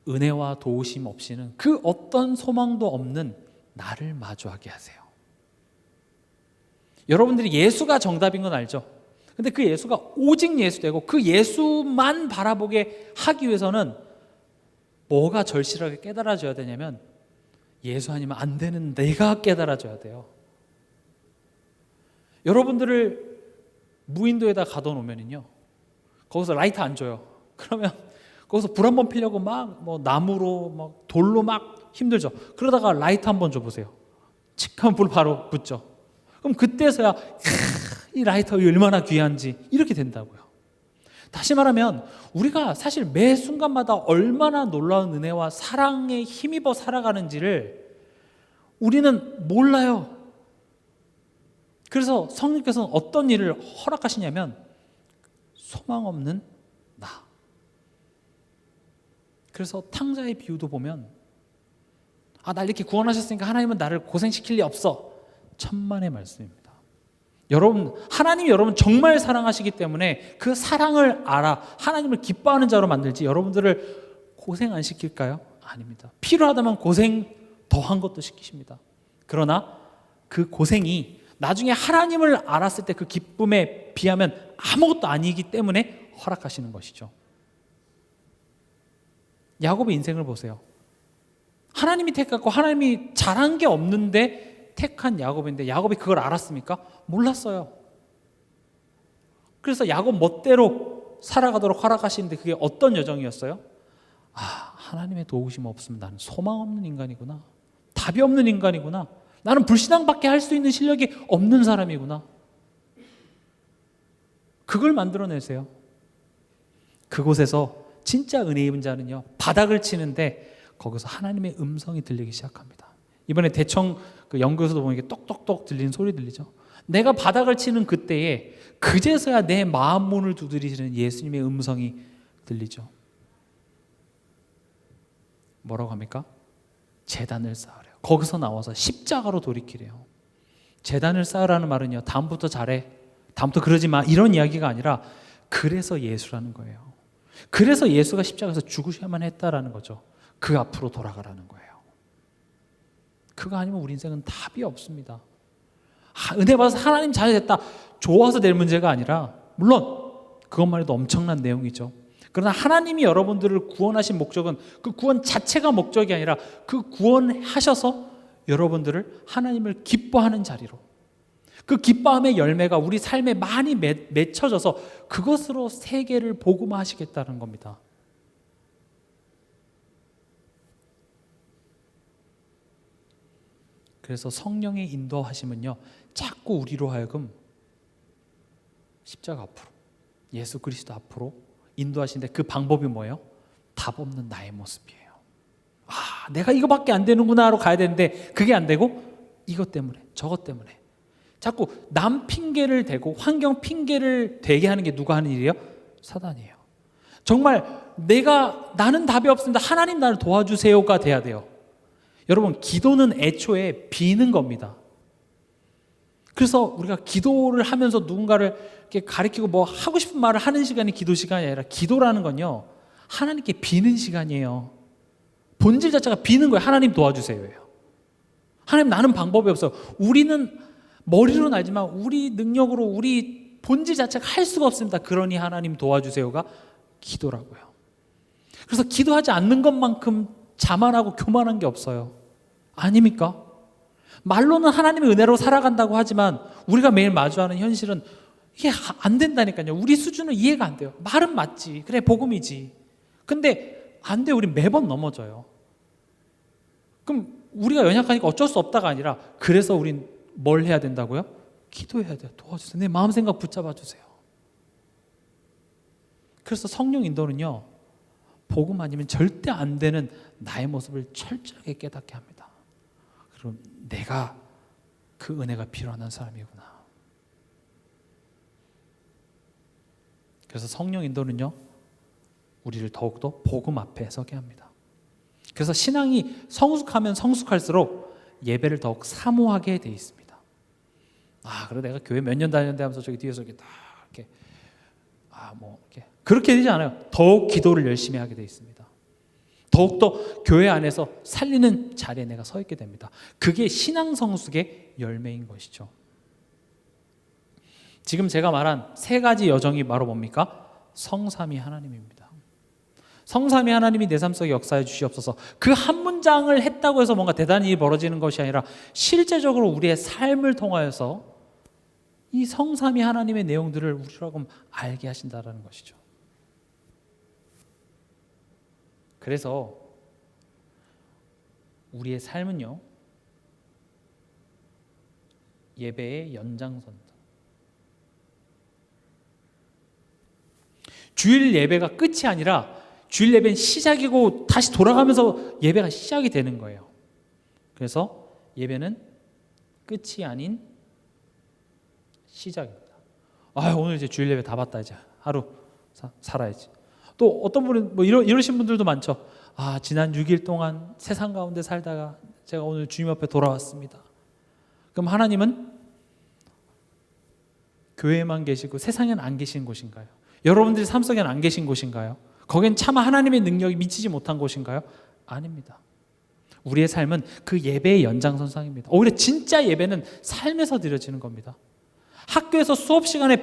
은혜와 도우심 없이는 그 어떤 소망도 없는 나를 마주하게 하세요. 여러분들이 예수가 정답인 건 알죠? 근데 그 예수가 오직 예수되고 그 예수만 바라보게 하기 위해서는 뭐가 절실하게 깨달아져야 되냐면 예수 아니면 안 되는 내가 깨달아져야 돼요. 여러분들을 무인도에다 가둬놓으면요, 거기서 라이트 안 줘요. 그러면 거기서 불 한번 피려고 막 나무로 막 돌로 막 힘들죠. 그러다가 라이트 한번 줘보세요. 칙하면 불 바로 붙죠. 그럼 그때서야 이 라이터가 얼마나 귀한지 이렇게 된다고요. 다시 말하면 우리가 사실 매 순간마다 얼마나 놀라운 은혜와 사랑에 힘입어 살아가는지를 우리는 몰라요. 그래서 성령께서는 어떤 일을 허락하시냐면 소망 없는 나. 그래서 탕자의 비유도 보면 날 이렇게 구원하셨으니까 하나님은 나를 고생시킬 리 없어. 천만의 말씀입니다. 여러분, 하나님이 여러분 정말 사랑하시기 때문에 그 사랑을 알아 하나님을 기뻐하는 자로 만들지 여러분들을 고생 안 시킬까요? 아닙니다. 필요하다면 고생 더한 것도 시키십니다. 그러나 그 고생이 나중에 하나님을 알았을 때 그 기쁨에 비하면 아무것도 아니기 때문에 허락하시는 것이죠. 야곱의 인생을 보세요. 하나님이 택했고 하나님이 잘한 게 없는데 택한 야곱인데 야곱이 그걸 알았습니까? 몰랐어요. 그래서 야곱 멋대로 살아가도록 허락하시는데 그게 어떤 여정이었어요? 하나님의 도우심 없으면 나는 소망 없는 인간이구나. 답이 없는 인간이구나. 나는 불신앙밖에 할 수 있는 실력이 없는 사람이구나. 그걸 만들어내세요. 그곳에서 진짜 은혜 입은 자는요, 바닥을 치는데 거기서 하나님의 음성이 들리기 시작합니다. 이번에 대청 그 연구에서도 보면 똑똑똑 들리는 소리 들리죠. 내가 바닥을 치는 그때에 그제서야 내 마음 문을 두드리시는 예수님의 음성이 들리죠. 뭐라고 합니까? 제단을 쌓으래요. 거기서 나와서 십자가로 돌이키래요. 제단을 쌓으라는 말은요, 다음부터 잘해, 다음부터 그러지 마, 이런 이야기가 아니라 그래서 예수라는 거예요. 그래서 예수가 십자가에서 죽으셔야만 했다라는 거죠. 그 앞으로 돌아가라는 거예요. 그거 아니면 우리 인생은 답이 없습니다. 은혜 받아서 하나님 잘 됐다, 좋아서 될 문제가 아니라, 물론 그것만 해도 엄청난 내용이죠. 그러나 하나님이 여러분들을 구원하신 목적은 그 구원 자체가 목적이 아니라 그 구원하셔서 여러분들을 하나님을 기뻐하는 자리로, 그 기뻐함의 열매가 우리 삶에 많이 맺혀져서 그것으로 세계를 복음화하시겠다는 겁니다. 그래서 성령의 인도하심은요, 자꾸 우리로 하여금 십자가 앞으로, 예수 그리스도 앞으로 인도하시는데 그 방법이 뭐예요? 답 없는 나의 모습이에요. 내가 이거밖에 안 되는구나 하러 가야 되는데 그게 안 되고 이것 때문에 저것 때문에 자꾸 남 핑계를 대고 환경 핑계를 대게 하는 게 누가 하는 일이에요? 사단이에요. 정말 나는 답이 없습니다, 하나님 나를 도와주세요가 돼야 돼요. 여러분, 기도는 애초에 비는 겁니다. 그래서 우리가 기도를 하면서 누군가를 이렇게 가리키고 뭐 하고 싶은 말을 하는 시간이 기도 시간이 아니라, 기도라는 건요, 하나님께 비는 시간이에요. 본질 자체가 비는 거예요. 하나님 도와주세요예요. 하나님, 나는 방법이 없어요. 우리는 머리로는 알지만 우리 능력으로 우리 본질 자체가 할 수가 없습니다. 그러니 하나님 도와주세요가 기도라고요. 그래서 기도하지 않는 것만큼 자만하고 교만한 게 없어요. 아닙니까? 말로는 하나님의 은혜로 살아간다고 하지만 우리가 매일 마주하는 현실은 이게 안 된다니까요. 우리 수준은 이해가 안 돼요. 말은 맞지. 그래, 복음이지. 근데 안 돼요. 우리 매번 넘어져요. 그럼 우리가 연약하니까 어쩔 수 없다가 아니라, 그래서 우린 뭘 해야 된다고요? 기도해야 돼요. 도와주세요. 내 마음 생각 붙잡아 주세요. 그래서 성령 인도는요, 복음 아니면 절대 안 되는 나의 모습을 철저하게 깨닫게 합니다. 그리고 내가 그 은혜가 필요한 사람이구나. 그래서 성령 인도는요, 우리를 더욱더 복음 앞에 서게 합니다. 그래서 신앙이 성숙하면 성숙할수록 예배를 더욱 사모하게 돼 있습니다. 그래 내가 교회 몇 년 다녔는데 하면서 저기 뒤에서 이렇게 딱 이렇게 이렇게 그렇게 되지 않아요. 더욱 기도를 열심히 하게 돼 있습니다. 더욱더 교회 안에서 살리는 자리에 내가 서 있게 됩니다. 그게 신앙 성숙의 열매인 것이죠. 지금 제가 말한 세 가지 여정이 바로 뭡니까? 성삼위 하나님입니다. 성삼위 하나님이 내 삶 속에 역사해 주시옵소서. 그 한 문장을 했다고 해서 뭔가 대단한 일이 벌어지는 것이 아니라 실제적으로 우리의 삶을 통하여서 이 성삼위 하나님의 내용들을 우리라고 알게 하신다는 것이죠. 그래서 우리의 삶은요, 예배의 연장선입니다. 주일 예배가 끝이 아니라 주일 예배는 시작이고 다시 돌아가면서 예배가 시작이 되는 거예요. 그래서 예배는 끝이 아닌 시작입니다. 오늘 이제 주일 예배 다 봤다, 이제 하루 살아야지. 또 어떤 분은 이러신 분들도 많죠. 지난 6일 동안 세상 가운데 살다가 제가 오늘 주님 앞에 돌아왔습니다. 그럼 하나님은 교회에만 계시고 세상에는 안 계신 곳인가요? 여러분들이 삶 속에는 안 계신 곳인가요? 거긴 차마 하나님의 능력이 미치지 못한 곳인가요? 아닙니다. 우리의 삶은 그 예배의 연장선상입니다. 오히려 진짜 예배는 삶에서 드려지는 겁니다. 학교에서 수업 시간에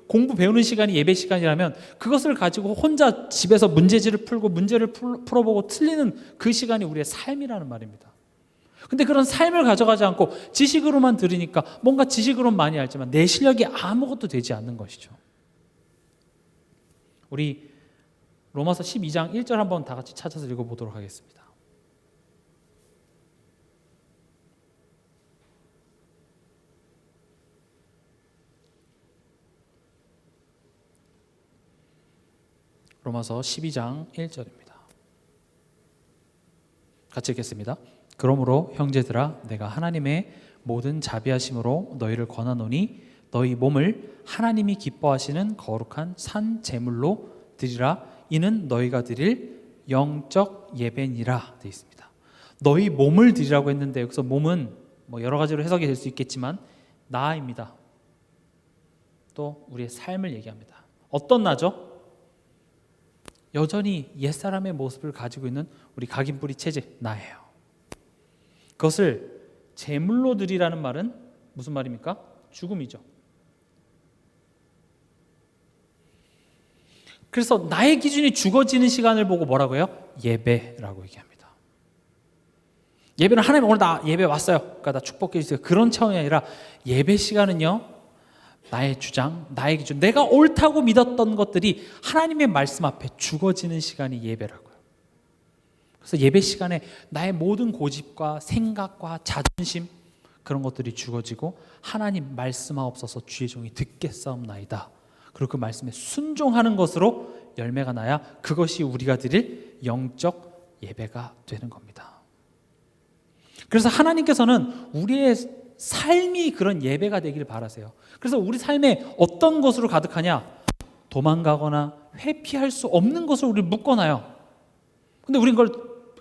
공부 배우는 시간이 예배 시간이라면 그것을 가지고 혼자 집에서 문제지를 풀고 문제를 풀어보고 틀리는 그 시간이 우리의 삶이라는 말입니다. 근데 그런 삶을 가져가지 않고 지식으로만 들으니까 뭔가 지식으로는 많이 알지만 내 실력이 아무것도 되지 않는 것이죠. 우리 로마서 12장 1절 한번 다 같이 찾아서 읽어보도록 하겠습니다. 로마서 12장 1절입니다. 같이 읽겠습니다. 그러므로 형제들아, 내가 하나님의 모든 자비하심으로 너희를 권하노니 너희 몸을 하나님이 기뻐하시는 거룩한 산 제물로 드리라. 이는 너희가 드릴 영적 예배니라 되어 있습니다. 너희 몸을 드리라고 했는데 여기서 몸은 여러 가지로 해석이 될 수 있겠지만 나입니다. 또 우리의 삶을 얘기합니다. 어떤 나죠? 여전히 옛사람의 모습을 가지고 있는 우리 각인뿌리 체질 나예요. 그것을 제물로 드리라는 말은 무슨 말입니까? 죽음이죠. 그래서 나의 기준이 죽어지는 시간을 보고 뭐라고 해요? 예배라고 얘기합니다. 예배는 하나님 오늘 나 예배 왔어요, 그러니까 나 축복해 주세요, 그런 차원이 아니라 예배 시간은요, 나의 주장, 나의 기준, 내가 옳다고 믿었던 것들이 하나님의 말씀 앞에 죽어지는 시간이 예배라고요. 그래서 예배 시간에 나의 모든 고집과 생각과 자존심, 그런 것들이 죽어지고 하나님 말씀하옵소서 주의 종이 듣겠사옵나이다. 그리고 그 말씀에 순종하는 것으로 열매가 나야 그것이 우리가 드릴 영적 예배가 되는 겁니다. 그래서 하나님께서는 우리의 삶이 그런 예배가 되기를 바라세요. 그래서 우리 삶에 어떤 것으로 가득하냐? 도망가거나 회피할 수 없는 것을 우리 묶어놔요. 근데 우린 그걸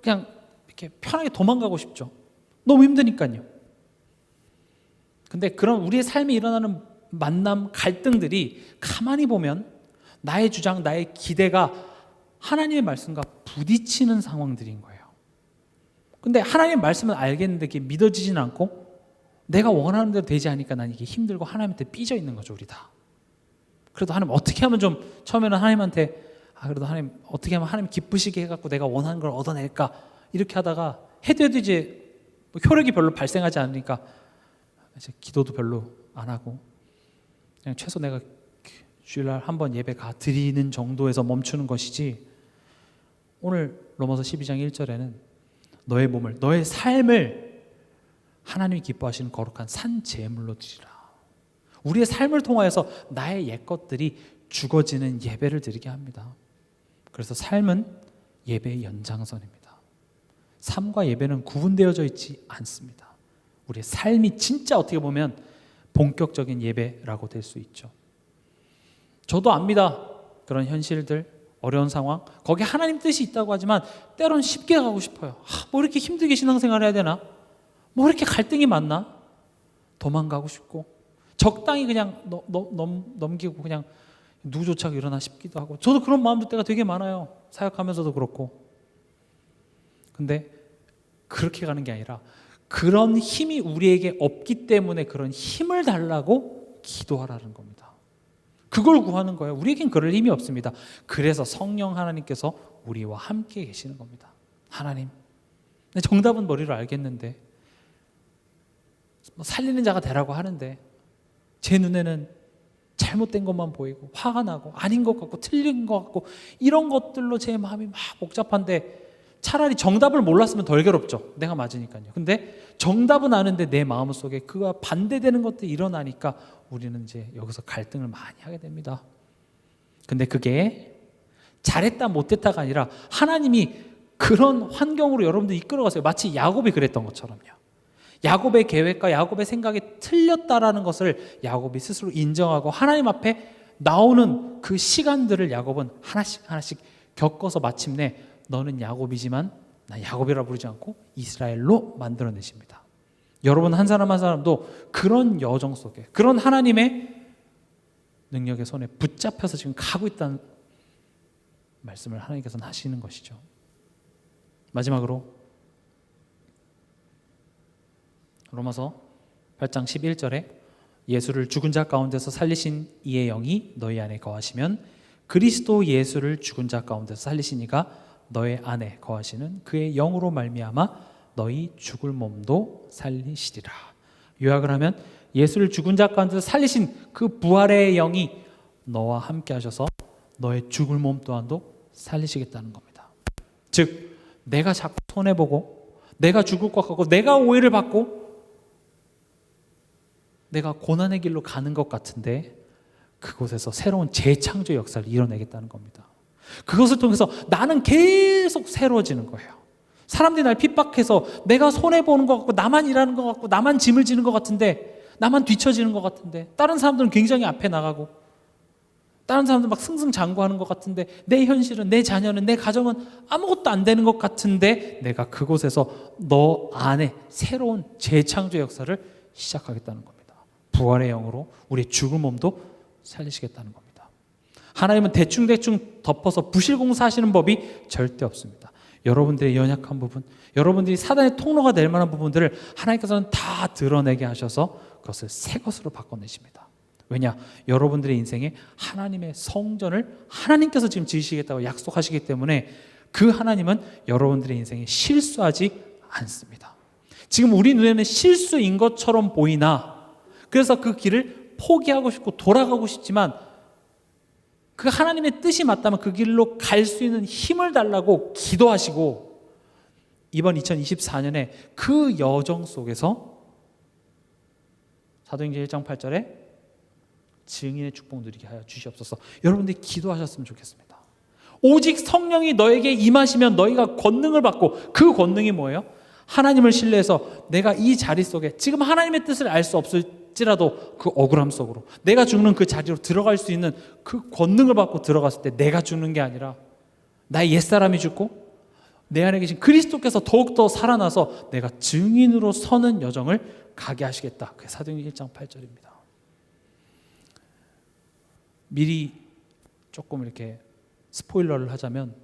그냥 이렇게 편하게 도망가고 싶죠. 너무 힘드니까요. 근데 그런 우리의 삶에 일어나는 만남, 갈등들이 가만히 보면 나의 주장, 나의 기대가 하나님의 말씀과 부딪히는 상황들인 거예요. 근데 하나님 말씀은 알겠는데 이게 믿어지진 않고 내가 원하는 대로 되지 않으니까 난 이게 힘들고 하나님한테 삐져 있는 거죠, 우리 다. 그래도 하나님 어떻게 하면 좀 처음에는 하나님한테 그래도 하나님 어떻게 하면 하나님 기쁘시게 해갖고 내가 원하는 걸 얻어낼까 이렇게 하다가 해도 이제 뭐 효력이 별로 발생하지 않으니까 이제 기도도 별로 안 하고 그냥 최소 내가 주일날 한번 예배 가 드리는 정도에서 멈추는 것이지. 오늘 로마서 12장 1절에는 너의 몸을 너의 삶을 하나님이 기뻐하시는 거룩한 산 제물로 드리라. 우리의 삶을 통하여서 나의 옛것들이 죽어지는 예배를 드리게 합니다. 그래서 삶은 예배의 연장선입니다. 삶과 예배는 구분되어져 있지 않습니다. 우리의 삶이 진짜 어떻게 보면 본격적인 예배라고 될 수 있죠. 저도 압니다. 그런 현실들, 어려운 상황, 거기에 하나님 뜻이 있다고 하지만 때론 쉽게 가고 싶어요. 뭐 이렇게 힘들게 신앙생활 해야 되나? 뭐 이렇게 갈등이 많나? 도망가고 싶고 적당히 그냥 넘기고 그냥 누조차가 일어나 싶기도 하고. 저도 그런 마음들 때가 되게 많아요. 사역하면서도 그렇고. 근데 그렇게 가는 게 아니라 그런 힘이 우리에게 없기 때문에 그런 힘을 달라고 기도하라는 겁니다. 그걸 구하는 거예요. 우리에겐 그럴 힘이 없습니다. 그래서 성령 하나님께서 우리와 함께 계시는 겁니다. 하나님, 정답은 머리로 알겠는데 살리는 자가 되라고 하는데 제 눈에는 잘못된 것만 보이고 화가 나고 아닌 것 같고 틀린 것 같고 이런 것들로 제 마음이 막 복잡한데 차라리 정답을 몰랐으면 덜 괴롭죠. 내가 맞으니까요. 근데 정답은 아는데 내 마음속에 그와 반대되는 것들이 일어나니까 우리는 이제 여기서 갈등을 많이 하게 됩니다. 근데 그게 잘했다 못했다가 아니라 하나님이 그런 환경으로 여러분들 이끌어가세요. 마치 야곱이 그랬던 것처럼요. 야곱의 계획과 야곱의 생각이 틀렸다라는 것을 야곱이 스스로 인정하고 하나님 앞에 나오는 그 시간들을 야곱은 하나씩 겪어서 마침내 너는 야곱이지만 나 야곱이라 부르지 않고 이스라엘로 만들어내십니다. 여러분 한 사람 한 사람도 그런 여정 속에 그런 하나님의 능력의 손에 붙잡혀서 지금 가고 있다는 말씀을 하나님께서는 하시는 것이죠. 마지막으로 로마서 8장 11절에 예수를 죽은 자 가운데서 살리신 이의 영이 너희 안에 거하시면 그리스도 예수를 죽은 자 가운데서 살리신 이가 너의 안에 거하시는 그의 영으로 말미암아 너희 죽을 몸도 살리시리라. 요약을 하면 예수를 죽은 자 가운데서 살리신 그 부활의 영이 너와 함께 하셔서 너의 죽을 몸 또한도 살리시겠다는 겁니다. 즉 내가 자꾸 손해보고 내가 죽을 것 같고 내가 오해를 받고 내가 고난의 길로 가는 것 같은데 그곳에서 새로운 재창조 역사를 이뤄내겠다는 겁니다. 그것을 통해서 나는 계속 새로워지는 거예요. 사람들이 날 핍박해서 내가 손해보는 것 같고 나만 일하는 것 같고 나만 짐을 지는 것 같은데 나만 뒤처지는 것 같은데 다른 사람들은 굉장히 앞에 나가고 다른 사람들 막 승승장구하는 것 같은데 내 현실은 내 자녀는 내 가정은 아무것도 안 되는 것 같은데 내가 그곳에서 너 안에 새로운 재창조 역사를 시작하겠다는 겁니다. 부활의 영으로 우리의 죽을 몸도 살리시겠다는 겁니다. 하나님은 대충 덮어서 부실공사하시는 법이 절대 없습니다. 여러분들의 연약한 부분, 여러분들이 사단의 통로가 될 만한 부분들을 하나님께서는 다 드러내게 하셔서 그것을 새 것으로 바꿔내십니다. 왜냐? 여러분들의 인생에 하나님의 성전을 하나님께서 지금 지으시겠다고 약속하시기 때문에 그 하나님은 여러분들의 인생에 실수하지 않습니다. 지금 우리 눈에는 실수인 것처럼 보이나 그래서 그 길을 포기하고 싶고 돌아가고 싶지만 그 하나님의 뜻이 맞다면 그 길로 갈 수 있는 힘을 달라고 기도하시고 이번 2024년에 그 여정 속에서 사도행전 1장 8절에 증인의 축복 누리게 하여 주시옵소서. 여러분들이 기도하셨으면 좋겠습니다. 오직 성령이 너에게 임하시면 너희가 권능을 받고 그 권능이 뭐예요? 하나님을 신뢰해서 내가 이 자리 속에 지금 하나님의 뜻을 알 수 없을지라도 그 억울함 속으로 내가 죽는 그 자리로 들어갈 수 있는 그 권능을 받고 들어갔을 때 내가 죽는 게 아니라 나의 옛사람이 죽고 내 안에 계신 그리스도께서 더욱더 살아나서 내가 증인으로 서는 여정을 가게 하시겠다. 그게 사도행전 1장 8절입니다. 미리 조금 이렇게 스포일러를 하자면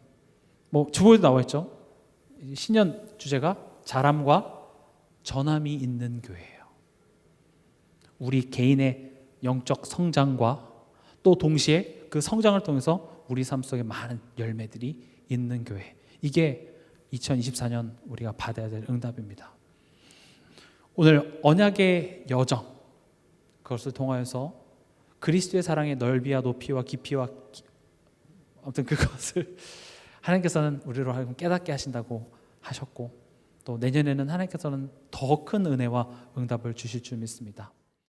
뭐 주보에도 나와 있죠. 신년 주제가 자람과 전함이 있는 교회예요. 우리 개인의 영적 성장과 또 동시에 그 성장을 통해서 우리 삶 속에 많은 열매들이 있는 교회. 이게 2024년 우리가 받아야 될 응답입니다. 오늘 언약의 여정, 그것을 통하여서 그리스도의 사랑의 넓이와 높이와 깊이와 아무튼 그것을 하나님께서는 우리로 하여금 깨닫게 하신다고 하셨고, 또 내년에는 하나님께서는 더 큰 은혜와 응답을 주실 줄 믿습니다.